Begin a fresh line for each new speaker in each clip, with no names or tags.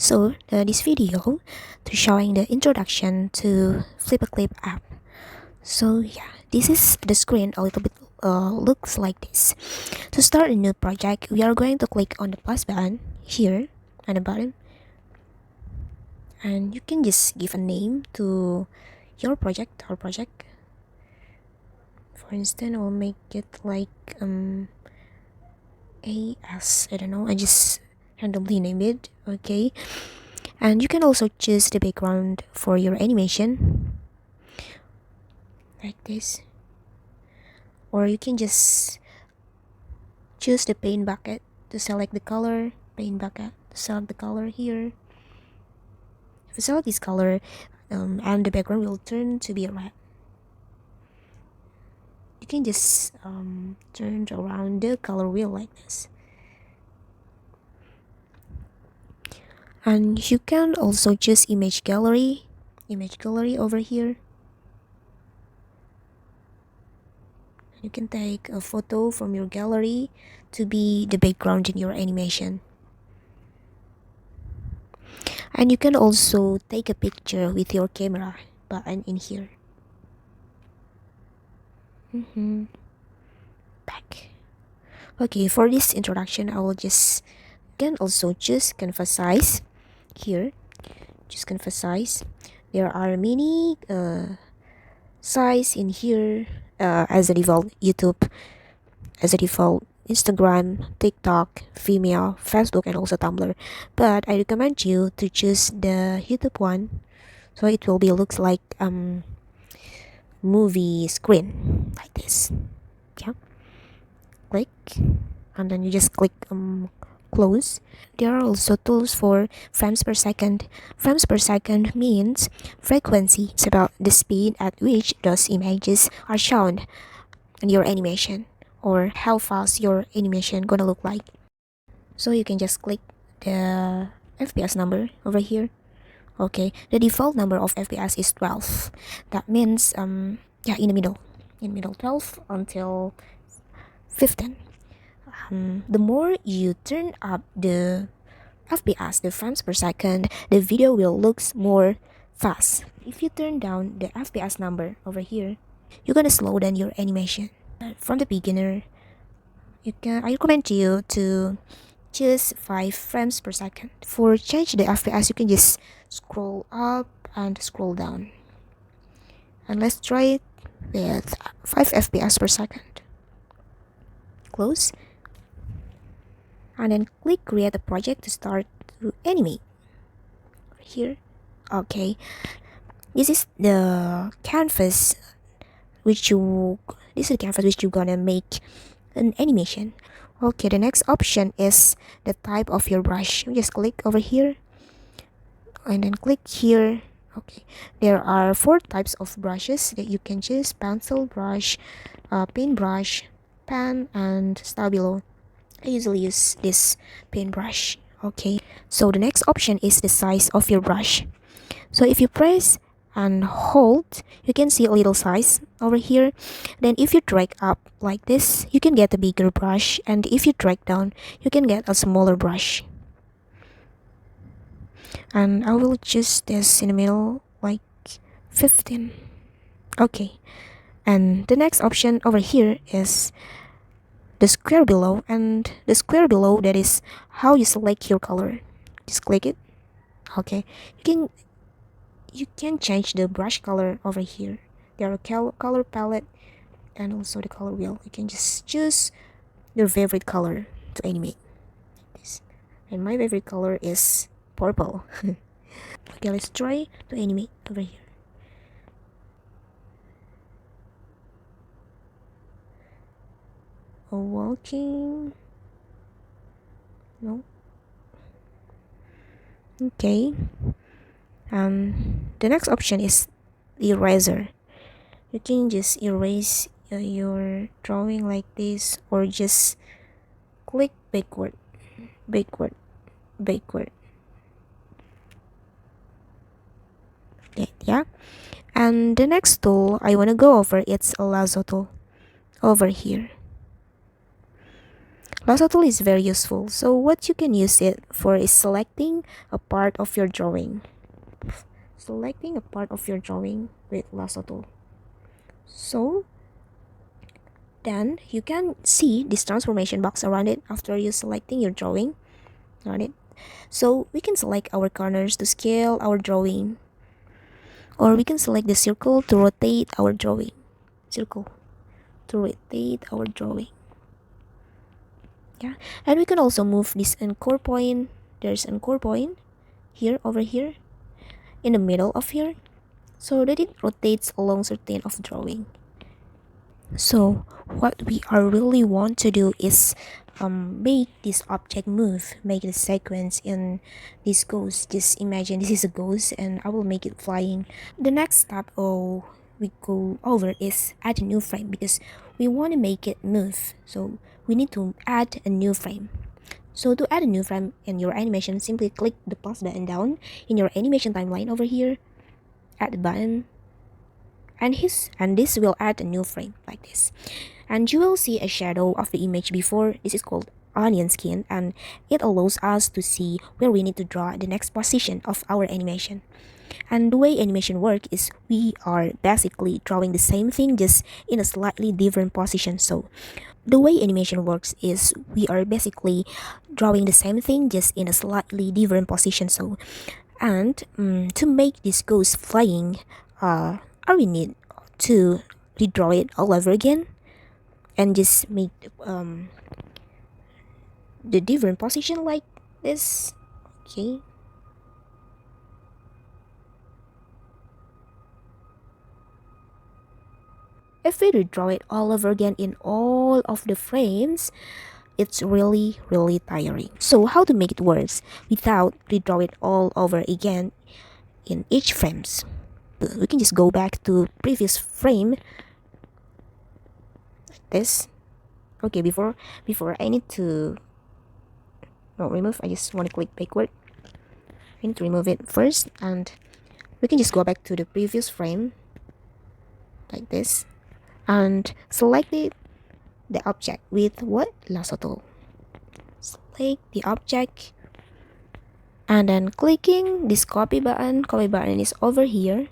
So this video to showing the introduction to Flipaclip app. So yeah, this is the screen a little bit looks like this. To start a new project, we are going to click on the plus button here at the bottom, and you can just give a name to your project or project. For instance, I'll make it like AS. I don't know. I just randomly name it. Okay. And you can also choose the background for your animation like this, or you can just choose the paint bucket to select the color. Paint bucket to select the color here. If you select this color, and the background will turn to be red, you can just turn around the color wheel like this. And you can also choose image gallery over here. You can take a photo from your gallery to be the background in your animation. And you can also take a picture with your camera button in here. Back. Okay, for this introduction, I will just can also choose canvas size here. Just canvas size. There are many size in here as a default YouTube, as a default Instagram, TikTok, Vimeo, Facebook, and also Tumblr. But I recommend you to choose the YouTube one, so it will be looks like movie screen like this. Yeah, click, and then you just click close. There are also tools for frames per second. Frames per second means frequency. It's about the speed at which those images are shown in your animation, or how fast your animation gonna look like. So you can just click the FPS number over here. Okay, the default number of FPS is 12. That means yeah, in the middle 12 until 15. The more you turn up the FPS, the frames per second, the video will looks more fast. If you turn down the FPS number over here, you're gonna slow down your animation. From the beginner, I recommend you to choose 5 frames per second. For change the FPS, you can just scroll up and scroll down. And let's try it with 5 FPS per second. Close. And then click create a project to start to animate. Here. Okay. This is the canvas this is the canvas which you're gonna make an animation. Okay, the next option is the type of your brush. You just click over here and then click here. Okay, there are 4 types of brushes that you can choose: pencil brush, paint brush, pen, and stabilo. I usually use this paintbrush. Okay, so the next option is the size of your brush. So if you press and hold, you can see a little size over here. Then if you drag up like this, you can get a bigger brush, and if you drag down, you can get a smaller brush. And I will choose this in the middle, like 15. Okay, and the next option over here is the square below, and the square below, that is how you select your color. Just click it. Okay, you can change the brush color over here. There are color palette and also the color wheel. You can just choose your favorite color to animate this. And my favorite color is purple. Okay, let's try to animate over here. Walking. No. Okay. The next option is eraser. You can just erase your drawing like this, or just click backward. Okay, yeah. And the next tool I want to go over, it's a lasso tool over here. Lasso tool is very useful. So what you can use it for is selecting a part of your drawing. Selecting a part of your drawing with lasso tool. So then you can see this transformation box around it after you selecting your drawing on it. So we can select our corners to scale our drawing, or we can select the circle to rotate our drawing. Circle to rotate our drawing. Yeah, and we can also move this anchor point. There's anchor point here, over here, in the middle of here, so that it rotates along certain of drawing. So what we are really want to do is make this object move, make the sequence in this ghost. Just imagine this is a ghost and I will make it flying. The next step we go over is add a new frame because we want to make it move. So we need to add a new frame. So to add a new frame in your animation, simply click the plus button down in your animation timeline over here, add the button, and this will add a new frame like this, and you will see a shadow of the image before. This is called onion skin, and it allows us to see where we need to draw the next position of our animation. And the way animation work is we are basically drawing the same thing just in a slightly different position. So the way animation works is we are basically drawing the same thing just in a slightly different position. So and to make this ghost flying, I will need to redraw it all over again and just make the different position like this. Okay. If we redraw it all over again in all of the frames, it's really tiring. So how to make it worse without redraw it all over again in each frames? We can just go back to previous frame like this. Okay, before I need to remove, I just want to click backward. We need to remove it first, and we can just go back to the previous frame like this and select the object with what lasso tool. Select the object and then clicking this copy button. Copy button is over here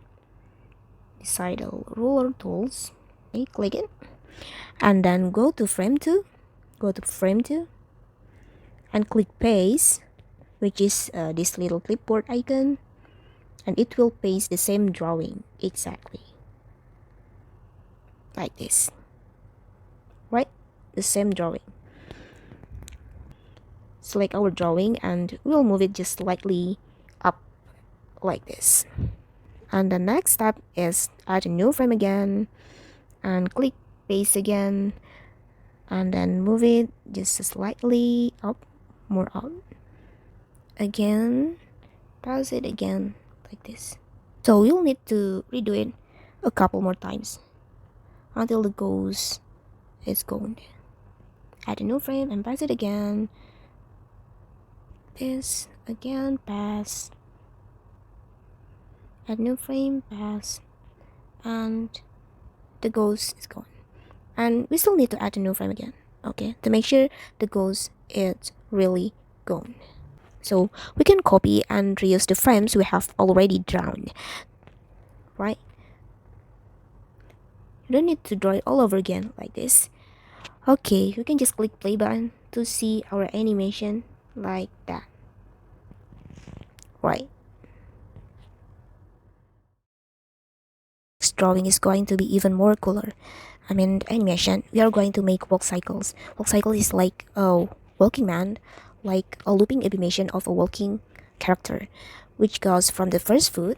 beside the ruler tools. Okay, click it and then go to frame 2. Go to frame 2 and click paste, which is this little clipboard icon, and it will paste the same drawing exactly like this, right? The same drawing. Select our drawing and we'll move it just slightly up like this. And the next step is add a new frame again and click paste again, and then move it just slightly up, more up again, pause it again like this. So you'll need to redo it a couple more times until the ghost is gone. Add a new frame and pass it again. This again, pass. Add new frame, pass, and the ghost is gone. And we still need to add a new frame again, okay, to make sure the ghost is really gone. So we can copy and reuse the frames we have already drawn, right? You don't need to draw it all over again like this. Okay, we can just click play button to see our animation like that, right? Next drawing is going to be even more cooler. I mean, animation, we are going to make walk cycles. Walk cycle is like a walking man, like a looping animation of a walking character, which goes from the first foot,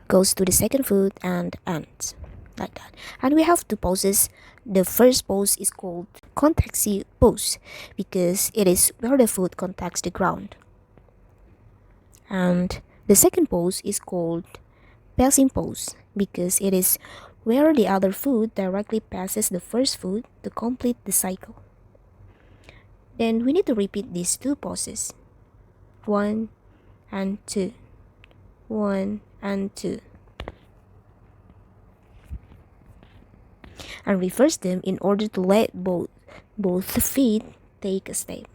goes to the second foot, and ends like that. And we have two poses. The first pose is called contacty pose because it is where the foot contacts the ground. And the second pose is called passing pose because it is where the other foot directly passes the first foot to complete the cycle. Then we need to repeat these two poses. 1 and 2. 1 and 2. And reverse them in order to let both feet take a step.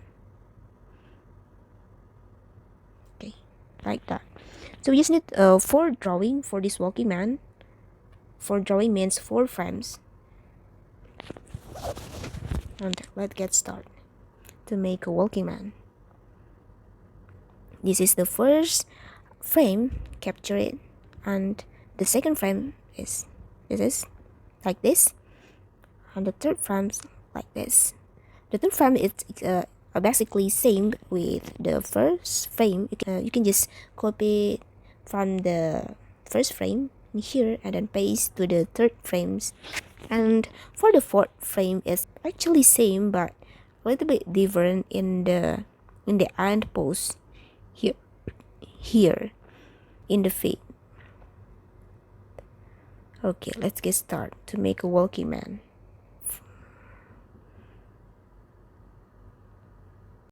Okay, like that. So we just need for drawing for this walking man. For drawing means 4 frames. And let's get started to make a walking man. This is the first frame, capture it, and the second frame is like this, and the third frame like this. The third frame is basically same with the first frame. You can just copy from the first frame in here and then paste to the third frames. And for the fourth frame is actually same but a little bit different in the end pose here in the feet. Okay, let's get started to make a walking man.